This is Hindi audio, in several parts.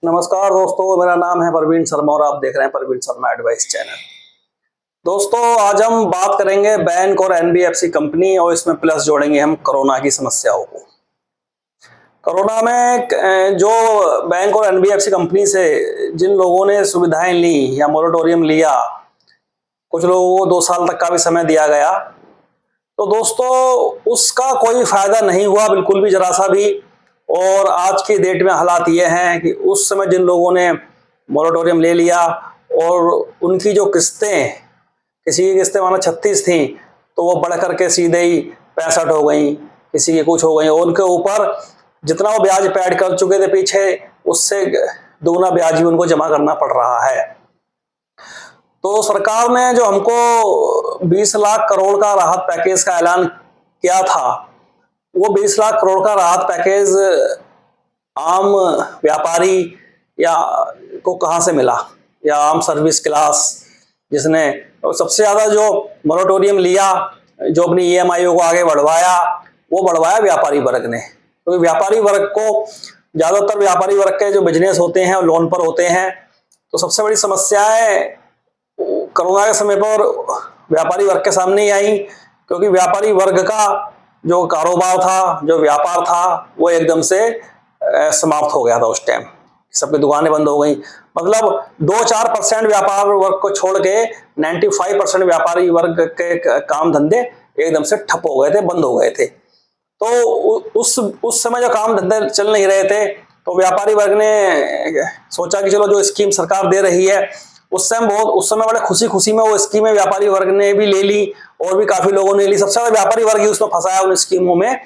नमस्कार दोस्तों, मेरा नाम है प्रवीण शर्मा और आप देख रहे हैं प्रवीण शर्मा एडवाइस चैनल। दोस्तों, आज हम बात करेंगे बैंक और एनबीएफसी कंपनी और इसमें प्लस जोड़ेंगे हम कोरोना की समस्याओं को। कोरोना में जो बैंक और एनबीएफसी कंपनी से जिन लोगों ने सुविधाएं ली या मोरेटोरियम लिया, कुछ लोगों को 2 साल तक का भी समय दिया गया, तो दोस्तों उसका कोई फायदा नहीं हुआ बिल्कुल भी, जरा सा भी। और आज की डेट में हालात ये हैं कि उस समय जिन लोगों ने मोरेटोरियम ले लिया और उनकी जो किस्तें, किसी की किस्तें माना 36 थी तो वो बढ़ करके सीधे ही 65 हो गई, किसी की कुछ हो गई, और उनके ऊपर जितना वो ब्याज पेड कर चुके थे पीछे, उससे दोगुना ब्याज भी उनको जमा करना पड़ रहा है। तो सरकार ने जो हमको 20 लाख करोड़ का राहत पैकेज का ऐलान किया था, वो 20 लाख करोड़ का राहत पैकेज आम व्यापारी या को कहां से मिला, या आम सर्विस क्लास जिसने सबसे ज्यादा जो मोरेटोरियम लिया, जो अपनी ईएमआई को आगे बढ़वाया, वो बढ़वाया व्यापारी वर्ग ने। क्योंकि व्यापारी वर्ग को, ज्यादातर व्यापारी वर्ग के जो बिजनेस होते हैं और लोन पर होते हैं, तो सबसे बड़ी समस्याएं कोरोना के समय पर व्यापारी वर्ग के सामने ही आई। क्योंकि व्यापारी वर्ग का जो कारोबार था, जो व्यापार था, वो एकदम से समाप्त हो गया था उस टाइम। सबकी दुकानें बंद हो गई। मतलब 2-4% व्यापार वर्ग को छोड़ के 95% व्यापारी वर्ग के काम धंधे एकदम से ठप हो गए थे, बंद हो गए थे। तो उस समय जो काम धंधे चल नहीं रहे थे, तो व्यापारी वर्ग ने सोचा कि चलो जो स्कीम सरकार दे रही है, उस समय बड़े खुशी खुशी में वो स्कीमें व्यापारी वर्ग ने भी ले ली और भी काफी लोगों ने ली। सबसे ज्यादा व्यापारी वर्ग ही उसमें फंसा है उन स्कीमों में।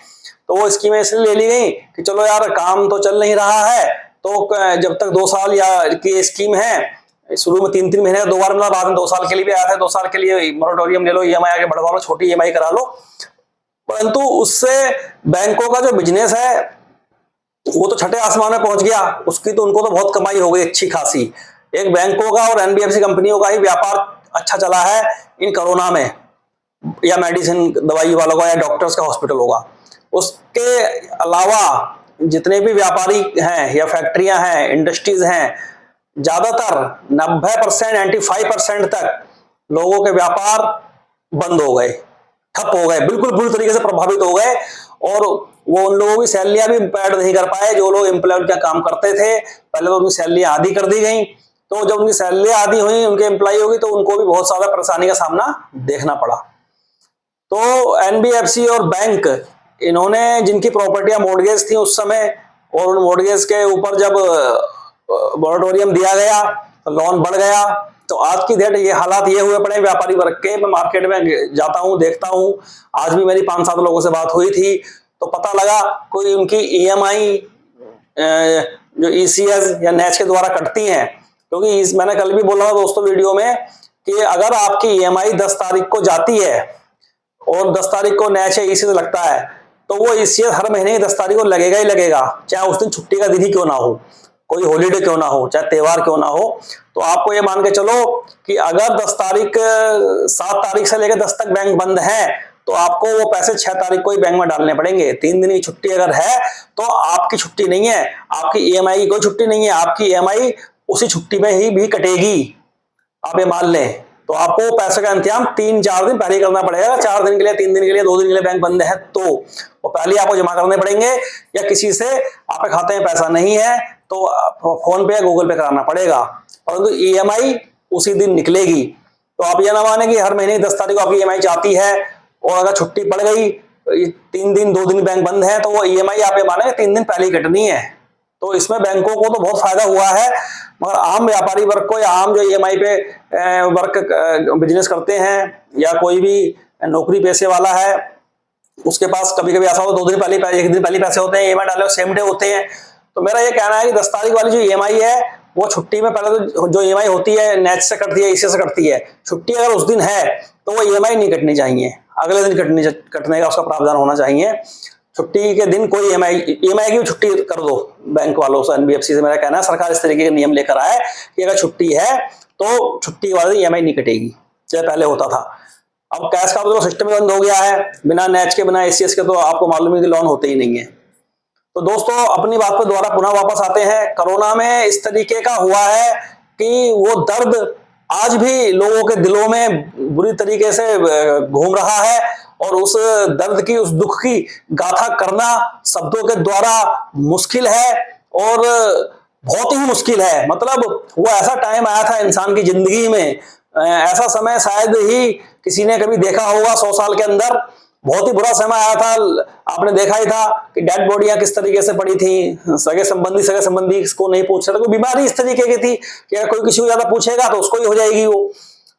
तो वो स्कीमें इसलिए ले ली गई कि चलो यार, काम तो चल नहीं रहा है, तो जब तक 2 साल या की स्कीम है, शुरू में 3-3 महीने का 2 बार मिला, बाद में 2 साल के लिए भी आया था, 2 साल के लिए मोरेटोरियम ले लो, ईएमआई आगे बढ़वा लो, छोटी ईएमआई करा लो। परंतु उससे बैंकों का जो बिजनेस है वो तो छठे आसमान में पहुंच गया। उसकी तो उनको तो बहुत कमाई हो गई अच्छी खासी। एक बैंकों का और एनबीएफसी कंपनियों का ही व्यापार अच्छा चला है इन कोरोना में, या मेडिसिन दवाई वालों का, या डॉक्टर्स का हॉस्पिटल होगा। उसके अलावा जितने भी व्यापारी हैं या फैक्ट्रियां हैं, इंडस्ट्रीज हैं, ज्यादातर 90%, 95% तक लोगों के व्यापार बंद हो गए, ठप हो गए, बिल्कुल बुरी तरीके से प्रभावित हो गए। और वो उन लोगों की सैलरियां भी पैड नहीं कर पाए जो लोग एम्प्लॉयड का काम करते थे। पहले तो उनकी सैलरियां आधी कर दी गई, तो जब उनकी सैलरी आधी हुई, उनके एम्प्लॉय होगी, तो उनको भी बहुत ज्यादा परेशानी का सामना देखना पड़ा। तो एनबीएफसी और बैंक, इन्होंने जिनकी प्रॉपर्टियां मॉर्गेज थी उस समय, और उन मॉर्गेज के ऊपर जब मोरेटोरियम दिया गया तो लोन बढ़ गया। तो आज की डेट ये हालात ये हुए पड़े व्यापारी वर्ग के। मैं मार्केट में जाता हूँ, देखता हूँ, आज भी मेरी 5-7 लोगों से बात हुई थी, तो पता लगा कोई उनकी ईएमआई जो ईसीएस या नेच के द्वारा कटती हैं। क्योंकि मैंने कल भी बोला था दोस्तों वीडियो में कि अगर आपकी ईएमआई 10 तारीख को जाती है और 10 तारीख को नेच या ईसीएस लगता है, तो वो ईसीएस हर महीने की 10 तारीख को लगेगा ही लगेगा, चाहे उस दिन छुट्टी का दिन ही क्यों ना हो, कोई हॉलीडे क्यों ना हो, चाहे त्योहार क्यों ना हो। तो आपको ये मान के चलो कि अगर 7 तारीख से लेकर 10 तक बैंक बंद है, तो आपको वो पैसे 6 तारीख को ही बैंक में डालने पड़ेंगे। 3 दिन की छुट्टी अगर है तो आपकी छुट्टी नहीं है, आपकी ईएमआई की कोई छुट्टी नहीं है, आपकी ईएमआई उसी छुट्टी में ही भी कटेगी, आप ये मान लें। तो आपको पैसे का इंतजाम 3-4 दिन पहले करना पड़ेगा। 4 दिन के लिए, 3 दिन के लिए, 2 दिन के लिए बैंक बंद है, तो वो पहले आपको जमा करने पड़ेंगे, या किसी से आपके खाते में पैसा नहीं है तो फोन पे या गूगल पे कराना पड़ेगा। परंतु ईएमआई उसी दिन निकलेगी। तो आप ये ना माने कि हर महीने 10 तारीख को आपकी ईएमआई जाती है और अगर छुट्टी पड़ गई, 3 दिन 2 दिन बैंक बंद है, तो वो ईएमआई आप ये माने 3 दिन पहले ही कटनी है। तो इसमें बैंकों को तो बहुत फायदा हुआ है, मगर आम व्यापारी वर्ग को, या आम जो ईएमआई पे वर्क बिजनेस करते हैं, या कोई भी नौकरी पैसे वाला है, उसके पास कभी कभी ऐसा हो 2 दिन पहले, 1 दिन पहले पैसे होते हैं, ईएमआई डाले सेम डे होते हैं। तो मेरा ये कहना है कि 10 तारीख वाली जो ईएमआई है, वो छुट्टी में पहले तो जो ईएमआई होती है नेच से कटती है, ईसीएस से कटती है। छुट्टी अगर उस दिन है तो वो ईएमआई नहीं कटनी चाहिए, अगले दिन कटने का उसका प्रावधान होना चाहिए। छुट्टी के दिन कोई ईएमआई की छुट्टी कर दो बैंक वालों से, एनबीएफसी से। मेरा कहना है सरकार इस तरीके के नियम लेकर आए कि अगर छुट्टी है तो छुट्टी वाले ईएमआई नहीं कटेगी, जैसे पहले होता था। अब कैश का तो सिस्टम बंद हो गया है, बिना नेच के, बिना एसीएस के तो आपको मालूम है कि लोन होते ही नहीं है। तो दोस्तों अपनी बात पर दोबारा पुनः वापस आते हैं। कोरोना में इस तरीके का हुआ है कि वो दर्द आज भी लोगों के दिलों में बुरी तरीके से घूम रहा है, और उस दर्द की, उस दुख की गाथा करना शब्दों के द्वारा मुश्किल है, और बहुत ही मुश्किल है। मतलब वो ऐसा टाइम आया था इंसान की जिंदगी में, ऐसा समय शायद ही किसी ने कभी देखा होगा 100 साल के अंदर। बहुत ही बुरा समय आया था। आपने देखा ही था कि डेड बॉडियां किस तरीके से पड़ी थी, सगे संबंधी इसको नहीं पूछ रहे थे। कोई बीमारी इस तरीके की थी कि अगर कोई किसी को ज्यादा पूछेगा तो उसको ही हो जाएगी वो।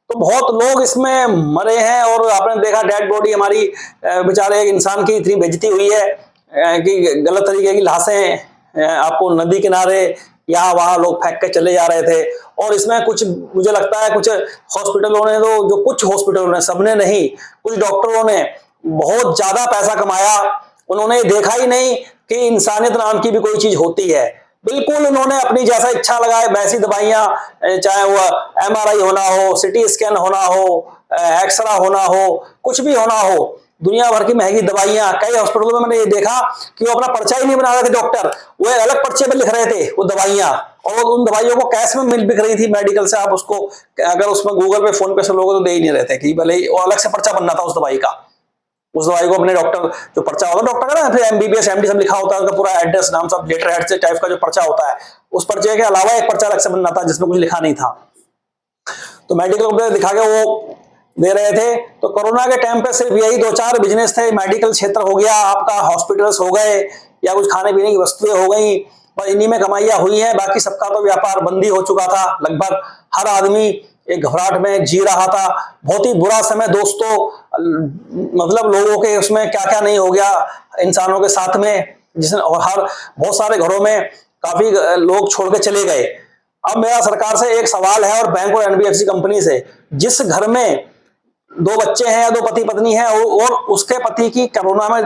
तो बहुत लोग इसमें मरे हैं, और आपने देखा डेड बॉडी हमारी बेचारे एक इंसान की इतनी बेइज्जती हुई है कि गलत तरीके की लाशें आपको नदी किनारे यहाँ वहां लोग फेंक के चले जा रहे थे। और इसमें कुछ मुझे लगता है कुछ हॉस्पिटलों ने, तो जो कुछ हॉस्पिटलों ने, सबने नहीं, कुछ डॉक्टरों ने बहुत ज्यादा पैसा कमाया। उन्होंने देखा ही नहीं कि इंसानियत नाम की भी कोई चीज होती है। बिल्कुल उन्होंने अपनी जैसा इच्छा लगाए वैसी दवाइयां, चाहे वो एमआरआई होना हो, सिटी स्कैन होना हो, एक्सरा होना हो, कुछ भी होना हो, दुनिया भर की महंगी दवाइयां। कई हॉस्पिटलों में मैंने ये देखा कि वो अपना पर्चा ही नहीं बना रहे थे डॉक्टर, वो एक अलग पर्चे पर लिख रहे थे वो दवाइयां, और उन दवाइयों को कैश में मिल बिक रही थी मेडिकल से। आप उसको अगर उसमें गूगल पे, फोन पे से लोगों तो दे ही नहीं रहे थे, कि भले वो अलग से पर्चा बनना था उस दवाई का। उस दवाई को अपने डॉक्टर, जो पर्चा होता है डॉक्टर का ना, फिर एमबीबीएस एमडी सब लिखा होता है, उनका पूरा एड्रेस, नाम सब, लेटर हेड से टाइप का जो पर्चा होता है, उस पर्चे के अलावा एक पर्चा अलग से बनना था जिसमें कुछ लिखा नहीं था। तो मेडिकल को दिखा के वो दे रहे थे। तो कोरोना के टाइम पे सिर्फ यही 2-4 बिजनेस थे। मेडिकल क्षेत्र हो गया आपका, हॉस्पिटल्स हो गए, या कुछ खाने पीने की वस्तुएं हो गई, और इन्हीं में कमाइयां हुई हैं। बाकी सबका तो व्यापार बंदी हो चुका था। लगभग हर आदमी एक घबराहट में जी रहा था। बहुत ही बुरा समय दोस्तों, मतलब लोगों के उसमें क्या क्या नहीं हो गया इंसानों के साथ में, जिसने, और हर बहुत सारे घरों में काफी लोग छोड़ के चले गए। अब मेरा सरकार से एक सवाल है, और बैंक और एनबीएफसी कंपनी से, जिस घर में 2 बच्चे हैं या 2 पति पत्नी हैं, और उसके पति की कोरोना में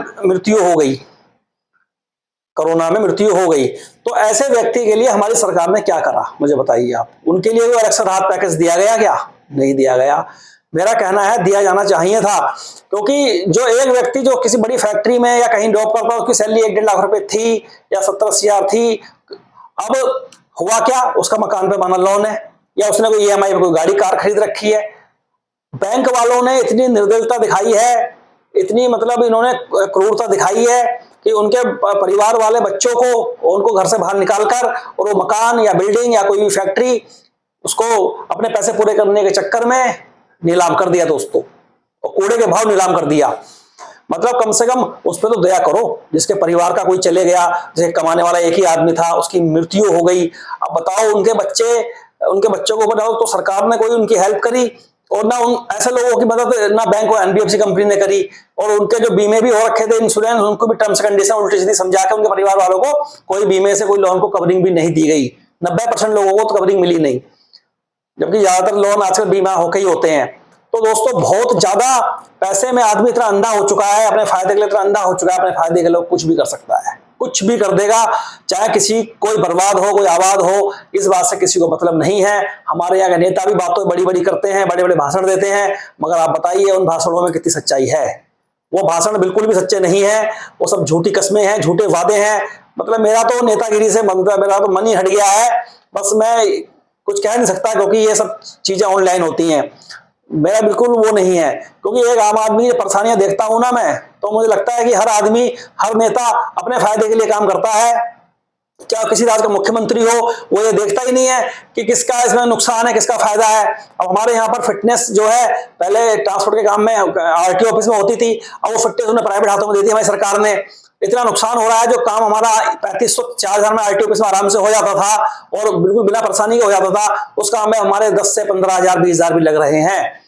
मृत्यु हो गई, तो ऐसे व्यक्ति के लिए हमारी सरकार ने क्या करा, मुझे बताइए आप। उनके लिए वो अलग से राहत पैकेज दिया गया क्या? नहीं दिया गया। मेरा कहना है दिया जाना चाहिए था, क्योंकि जो एक व्यक्ति जो किसी बड़ी फैक्ट्री में या कहीं जॉब करता है, उसकी सैलरी 1-1.5 लाख रुपए थी या 70-80 हजार थी। अब हुआ क्या, उसका मकान पे बना लोन है, या उसने कोई ईएमआई पे कोई गाड़ी कार खरीद रखी है। बैंक वालों ने इतनी निर्दयता दिखाई है, इतनी मतलब इन्होंने क्रूरता दिखाई है कि उनके परिवार वाले बच्चों को, उनको घर से बाहर निकालकर, और वो मकान या बिल्डिंग या कोई भी फैक्ट्री, उसको अपने पैसे पूरे करने के चक्कर में नीलाम कर दिया दोस्तों, और कूड़े के भाव नीलाम कर दिया। मतलब कम से कम उस पर तो दया करो, जिसके परिवार का कोई चले गया, जैसे कमाने वाला एक ही आदमी था, उसकी मृत्यु हो गई। अब बताओ उनके बच्चों को बताओ, तो सरकार ने कोई उनकी हेल्प करी? और ना उन ऐसे लोगों की मदद ना बैंक और एनबीएफसी कंपनी ने करी। और उनके जो बीमे भी हो रखे थे, इंश्योरेंस, उनको भी टर्म्स कंडीशन उल्टी सीधी समझा के उनके परिवार वालों को कोई बीमे से कोई लोन को कवरिंग भी नहीं दी गई। 90% लोगों को तो कवरिंग मिली नहीं, जबकि ज्यादातर लोन आजकल बीमा होके ही होते हैं। तो दोस्तों बहुत ज्यादा पैसे में आदमी इतना अंधा हो चुका है, अपने फायदे के लिए इतना अंधा हो चुका है, अपने फायदे के लिए कुछ भी कर सकता है, कुछ भी कर देगा, चाहे किसी कोई बर्बाद हो, कोई आबाद हो, इस बात से किसी को मतलब नहीं है। हमारे यहाँ के नेता भी बातों बड़ी बड़ी करते हैं, बड़े बड़े भाषण देते हैं, मगर आप बताइए उन भाषणों में कितनी सच्चाई है? वो भाषण बिल्कुल भी सच्चे नहीं है, वो सब झूठी कस्में हैं, झूठे वादे हैं। मतलब मेरा तो नेतागिरी से मेरा तो मन ही हट गया है। बस मैं कुछ कह नहीं सकता, क्योंकि ये सब चीजें ऑनलाइन होती हैं। मेरा बिल्कुल वो नहीं है, क्योंकि एक आम आदमी की परेशानियां देखता हूं ना मैं, तो मुझे लगता है कि हर आदमी, हर नेता अपने फायदे के लिए काम करता है। क्या किसी राज्य का मुख्यमंत्री हो, वो ये देखता ही नहीं है कि किसका इसमें नुकसान है, किसका फायदा है। अब हमारे यहाँ पर फिटनेस जो है, पहले ट्रांसपोर्ट के काम में आरटीओ ऑफिस में होती थी, अब वो फिटनेस उन्हें प्राइवेट हाथों में दे दी हमारी सरकार ने। इतना नुकसान हो रहा है, जो काम हमारा 3500-4000 में आरटीओ ऑफिस में आराम से हो जाता था, और बिल्कुल बिना परेशानी के हो जाता था, उस काम में हमारे 10 से 15,000, 20,000 भी लग रहे हैं।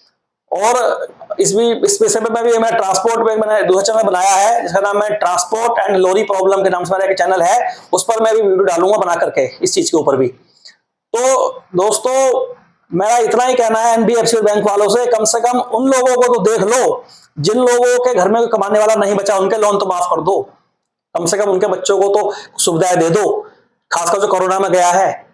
और इस विषय में भी मैं ट्रांसपोर्ट पे मैंने दूसरा चैनल बनाया है, जिसका नाम है ट्रांसपोर्ट एंड लॉरी प्रॉब्लम के नाम से मेरा एक चैनल है, उस पर मैं भी वीडियो डालूंगा बना करके इस चीज के ऊपर भी। तो दोस्तों मेरा इतना ही कहना है एनबीएफसी बैंक वालों से, कम से कम उन लोगों को तो देख लो जिन लोगों के घर में कमाने वाला नहीं बचा, उनके लोन तो माफ कर दो, कम से कम उनके बच्चों को तो सुविधाएं दे दो, खासकर जो कोरोना में गया है।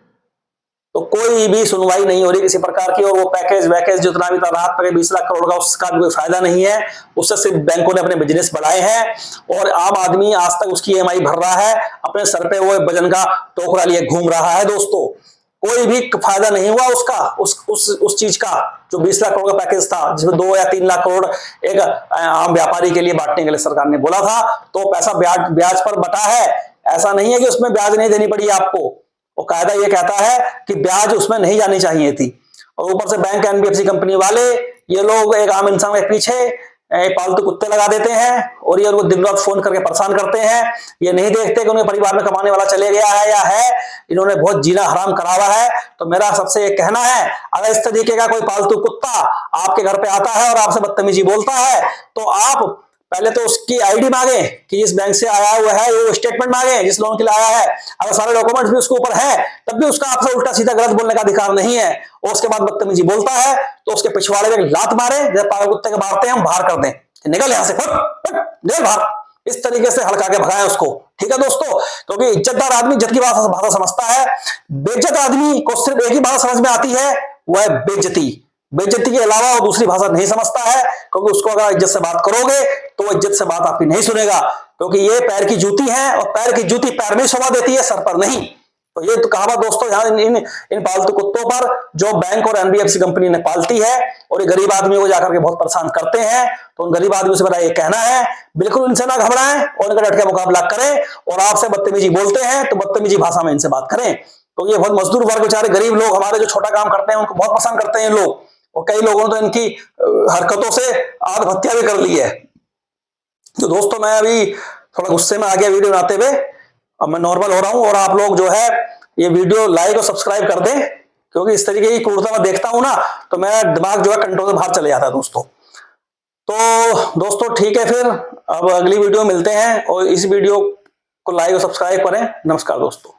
तो कोई भी सुनवाई नहीं हो रही किसी प्रकार की, और वो पैकेज वैकेज जितना भी था, राहत पैकेज 20 लाख करोड़ का, उसका भी कोई फायदा नहीं है। उससे सिर्फ बैंकों ने अपने बिजनेस बढ़ाए हैं और आम आदमी आज तक उसकी ईएमआई भर रहा है, अपने सर पे वो वजन का टोकरा लिए घूम रहा है। दोस्तों कोई भी फायदा नहीं हुआ उसका, उस चीज का, जो 20 लाख करोड़ का पैकेज था, जिसमें 2 या 3 लाख करोड़ एक आम व्यापारी के लिए बांटने के लिए सरकार ने बोला था, तो पैसा ब्याज पर बटा है। ऐसा नहीं है कि उसमें ब्याज नहीं देनी पड़ी आपको, वो कायदा ये कहता है कि ब्याज उसमें नहीं जानी चाहिए थी। और ऊपर से बैंक एनबीएफसी कंपनी वाले ये लोग एक आम इंसान के पीछे पालतू कुत्ते लगा देते हैं, और ये लोग दिन रात फोन करके परेशान करते हैं। ये नहीं देखते कि उनके परिवार में कमाने वाला चले गया है या है, इन्होंने बहुत जीना हराम करा हुआ है। तो मेरा सबसे ये कहना है, अगर इस तरीके का कोई पालतू कुत्ता आपके घर पे आता है और आपसे बदतमीजी बोलता है, तो आप पहले तो उसकी आईडी मांगे कि इस बैंक से आया हुआ है, वो स्टेटमेंट मांगे जिस लोन के लिए आया है। अगर सारे डॉक्यूमेंट्स भी उसके ऊपर है, तब भी उसका आपसे उल्टा सीधा गलत बोलने का अधिकार नहीं है। और उसके बाद बदतमीजी बोलता है तो उसके पिछवाड़े में लात मारे, जैसे पागल कुत्ते के मारते हैं हम, बाहर कर दें, निकल यहां से, निकल बाहर। इस तरीके से हल्का के भगाएं उसको, ठीक है दोस्तों। क्योंकि इज्जतदार आदमी इज्जत की भाषा समझता है, बेइज्जत आदमी को सिर्फ एक ही भाषा समझ में आती है, वह है बेइज्जती। बेइज्जती के अलावा वो दूसरी भाषा नहीं समझता है, क्योंकि उसको अगर इज्जत से बात करोगे तो वो इज्जत से बात आपकी नहीं सुनेगा, क्योंकि ये पैर की जूती है और पैर की जूती पैर में शोभा देती है, सर पर नहीं। तो ये तो कहावत दोस्तों यहाँ इन पालतू कुत्तों पर जो बैंक और एनबीएफसी कंपनी ने पालती है, और ये गरीब आदमियों को जाकर के बहुत परेशान करते हैं, तो उन गरीब आदमियों से मेरा ये कहना है, बिल्कुल इनसे ना घबराएं और इनका डट के मुकाबला करें। और आपसे बदतमीजी बोलते हैं तो बदतमीजी भाषा में इनसे बात करें, तो ये बहुत मजदूर वर्ग बेचारे गरीब लोग हमारे जो छोटा काम करते हैं उनको बहुत पसंद करते हैं लोग, और कई लोगों ने तो इनकी हरकतों से आत्महत्या भी कर ली है। तो दोस्तों मैं अभी थोड़ा गुस्से में आ गया वीडियो बनाते हुए, अब मैं नॉर्मल हो रहा हूं, और आप लोग जो है ये वीडियो लाइक और सब्सक्राइब कर दें, क्योंकि इस तरीके की क्रूरता मैं देखता हूं ना तो मेरा दिमाग जो है कंट्रोल से बाहर चले जाता है दोस्तों। तो दोस्तों ठीक है, फिर अब अगली वीडियो मिलते हैं, और इस वीडियो को लाइक और सब्सक्राइब करें। नमस्कार दोस्तों।